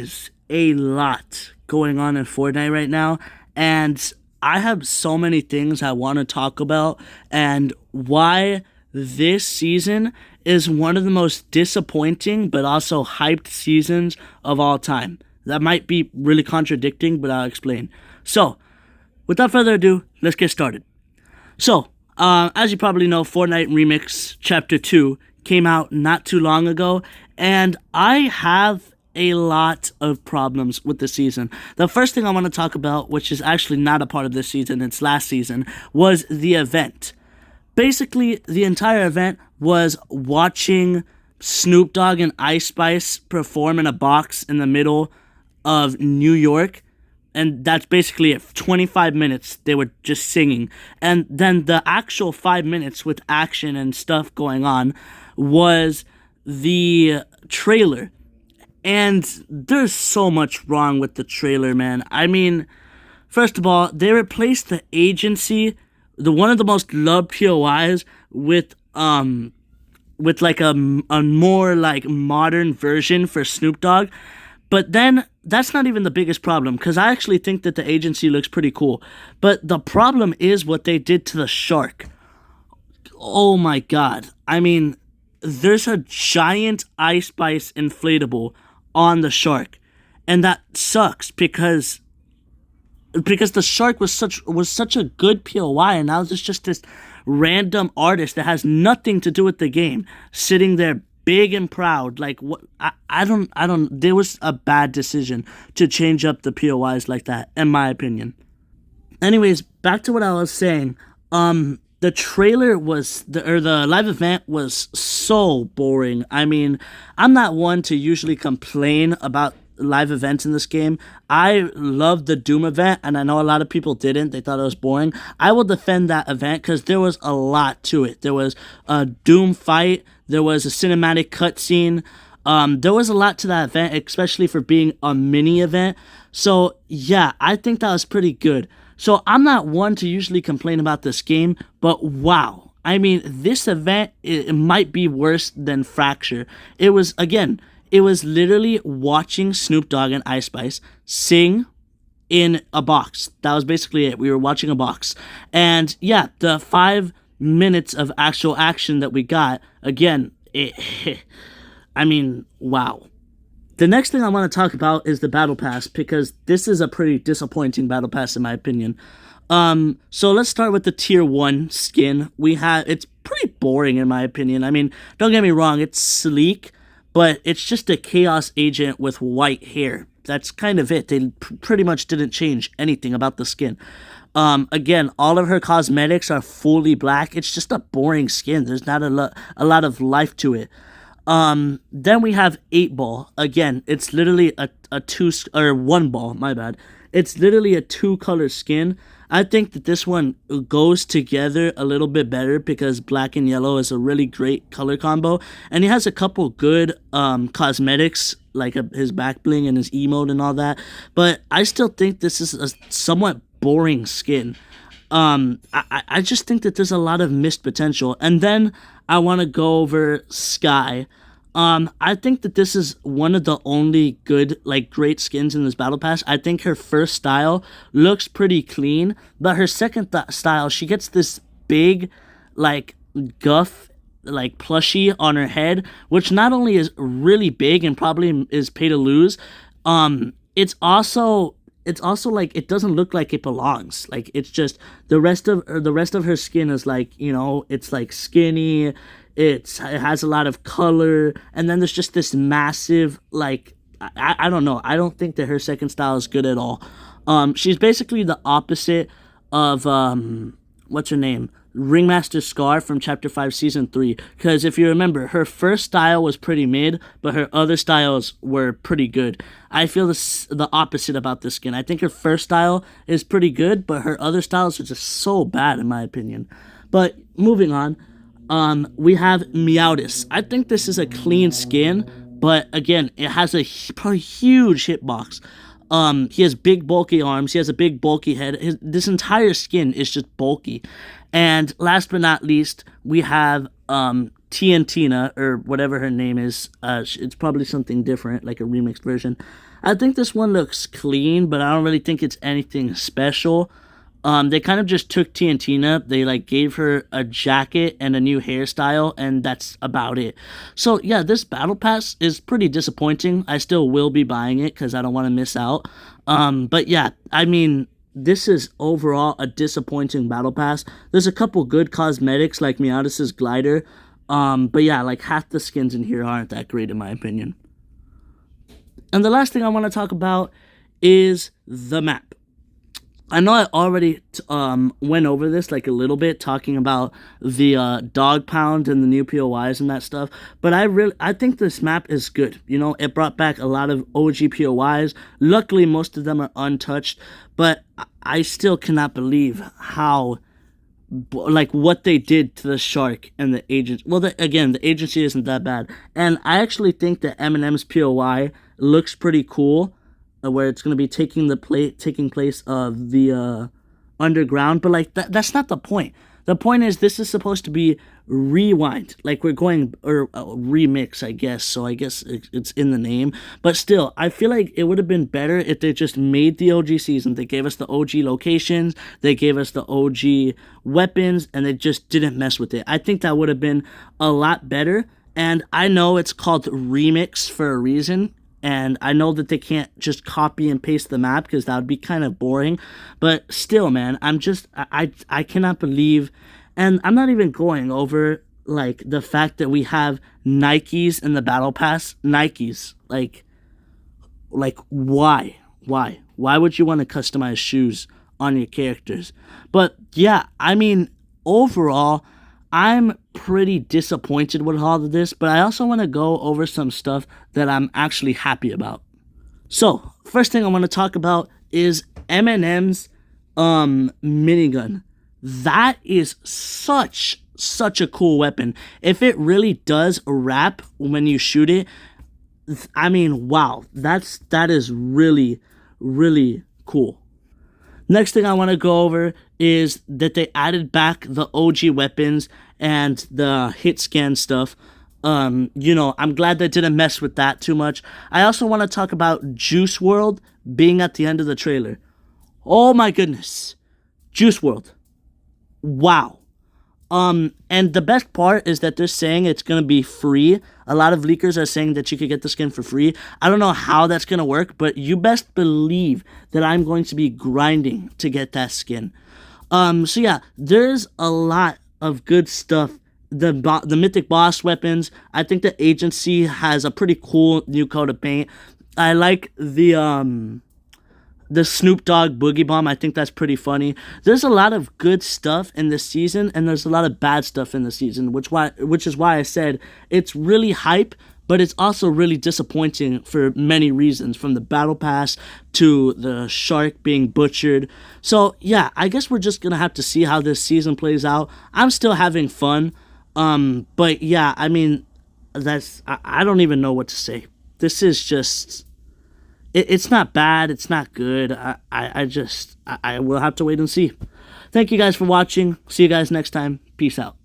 Is a lot going on in Fortnite right now, and I have so many things I want to talk about, and why this season is one of the most disappointing but also hyped seasons of all time. That might be really contradicting, but I'll explain. So, without further ado, let's get started. So, as you probably know, Fortnite Remix Chapter 2 came out not too long ago, and I have a lot of problems with the season. The first thing I want to talk about, which is actually not a part of this season, it's last season, was the event. Basically, the entire event was watching Snoop Dogg and Ice Spice perform in a box in the middle of New York. And that's basically it. 25 minutes, they were just singing. And then the actual 5 minutes with action and stuff going on was the trailer. And there's so much wrong with the trailer, man. I mean, first of all, they replaced the agency, the one of the most loved POIs, with like a more like modern version for Snoop Dogg. But then that's not even the biggest problem, because I actually think that the agency looks pretty cool. But the problem is what they did to the shark. Oh my god. I mean, there's a giant Ice Spice inflatable on the shark. And that sucks because the shark was such a good POI, and now there's just this random artist that has nothing to do with the game sitting there big and proud. Like, what? I don't there was a bad decision to change up the POIs like that, in my opinion. Anyways, back to what I was saying. The trailer was the live event was so boring. I mean, I'm not one to usually complain about live events in this game. I loved the Doom event, and I know a lot of people didn't. They thought it was boring. I will defend that event because there was a lot to it. There was a Doom fight. There was a cinematic cutscene. There was a lot to that event, especially for being a mini event. So yeah, I think that was pretty good. So I'm not one to usually complain about this game, but wow. I mean, this event, it might be worse than Fracture. It was literally watching Snoop Dogg and Ice Spice sing in a box. That was basically it. We were watching a box. And yeah, the 5 minutes of actual action that we got, again, I mean, wow. The next thing I want to talk about is the Battle Pass, because this is a pretty disappointing Battle Pass in my opinion. So let's start with the Tier 1 skin. It's pretty boring in my opinion. I mean, don't get me wrong, it's sleek, but it's just a Chaos Agent with white hair. That's kind of it. They pretty much didn't change anything about the skin. Again, all of her cosmetics are fully black. It's just a boring skin. There's not a lot of life to it. Then we have 8 Ball. Again, it's literally a 1 ball, my bad. It's literally a 2-color skin. I think that this one goes together a little bit better because black and yellow is a really great color combo. And he has a couple good cosmetics, like his back bling and his emote and all that. But I still think this is a somewhat boring skin. I just think that there's a lot of missed potential. And then I want to go over Sky. I think that this is one of the only good, like, great skins in this Battle Pass. I think her first style looks pretty clean, but her second style, she gets this big, like, guff, like, plushie on her head, which not only is really big and probably is pay to lose, it's also like it doesn't look like it belongs. Like, it's just the rest of her skin is like, you know, it's like skinny. It has a lot of color, and then there's just this massive, like, I don't know. I don't think that her second style is good at all. She's basically the opposite of what's her name? Ringmaster Scar from Chapter 5 Season 3. Because if you remember, her first style was pretty mid, but her other styles were pretty good. I feel the opposite about this skin. I think her first style is pretty good, but her other styles are just so bad in my opinion. But moving on, we have Meowtis. I think this is a clean skin, but again, it has a probably huge hitbox. He has big bulky arms, he has a big bulky head, this entire skin is just bulky. And last but not least, we have Tiantina, or whatever her name is. It's probably something different, like a remixed version. I think this one looks clean, but I don't really think it's anything special. They kind of just took Tiantina, they like gave her a jacket and a new hairstyle, and that's about it. So yeah, this battle pass is pretty disappointing. I still will be buying it because I don't want to miss out. But yeah, I mean, this is overall a disappointing battle pass. There's a couple good cosmetics like Miatis's glider. But yeah, like half the skins in here aren't that great in my opinion. And the last thing I want to talk about is the map. I know I already went over this like a little bit, talking about the dog pound and the new POIs and that stuff. But I think this map is good. You know, it brought back a lot of OG POIs. Luckily, most of them are untouched. But I still cannot believe how, like, what they did to the shark and the agent. Well, again, the agency isn't that bad, and I actually think that Eminem's POI looks pretty cool, where it's going to be taking place of the underground. But like that's not the point. The point is this is supposed to be rewind, like we're going, or remix, I guess. So I guess it's in the name. But still, I feel like it would have been better if they just made the OG season. They gave us the OG locations, they gave us the OG weapons, and they just didn't mess with it. I think that would have been a lot better. And I know it's called remix for a reason. And I know that they can't just copy and paste the map because that would be kind of boring. But still, man, I cannot believe, and I'm not even going over like the fact that we have Nikes in the battle pass. Nikes, like why? Why would you want to customize shoes on your characters? But yeah, I mean, overall, I'm pretty disappointed with all of this, but I also want to go over some stuff that I'm actually happy about. So, first thing I want to talk about is Eminem's minigun. That is such a cool weapon. If it really does rap when you shoot it, I mean, wow, that is really cool. Next thing I want to go over is that they added back the OG weapons and the hit scan stuff. You know, I'm glad they didn't mess with that too much. I also want to talk about Juice World being at the end of the trailer. Oh my goodness. Juice World. Wow. And the best part is that they're saying it's going to be free. A lot of leakers are saying that you could get the skin for free. I don't know how that's going to work, but you best believe that I'm going to be grinding to get that skin. So yeah, there's a lot of good stuff. The mythic boss weapons. I think the agency has a pretty cool new coat of paint. I like the Snoop Dogg Boogie Bomb. I think that's pretty funny. There's a lot of good stuff in this season, and there's a lot of bad stuff in the season, which is why I said it's really hype, but it's also really disappointing for many reasons, from the battle pass to the shark being butchered. So yeah, I guess we're just gonna have to see how this season plays out. I'm still having fun, but yeah, I mean, I don't even know what to say. This is just. It's not bad. It's not good. I will have to wait and see. Thank you guys for watching. See you guys next time. Peace out.